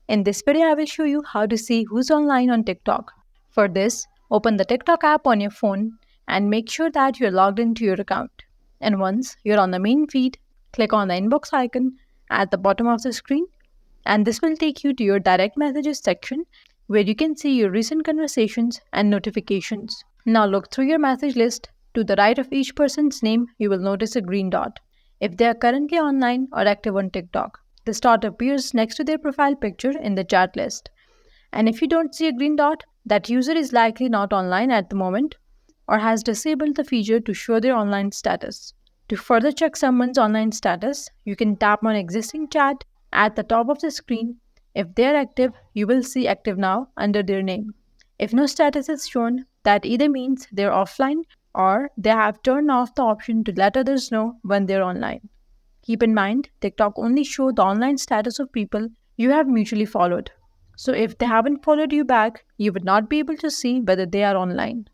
In this video, I will show you how to see who's online on TikTok. For this, open the TikTok app on your phone and make sure that you're logged into your account. And once you're on the main feed, click on the inbox icon at the bottom of the screen, and this will take you to your direct messages section where you can see your recent conversations and notifications. Now look through your message list. To the right of each person's name, you will notice a green dot if they are currently online or active on TikTok. This dot appears next to their profile picture in the chat list. And if you don't see a green dot, that user is likely not online at the moment or has disabled the feature to show their online status. To further check someone's online status, you can tap on existing chat at the top of the screen. If they are active, you will see active now under their name. If no status is shown, that either means they're offline or they have turned off the option to let others know when they're online. Keep in mind, TikTok only shows the online status of people you have mutually followed. So if they haven't followed you back, you would not be able to see whether they are online.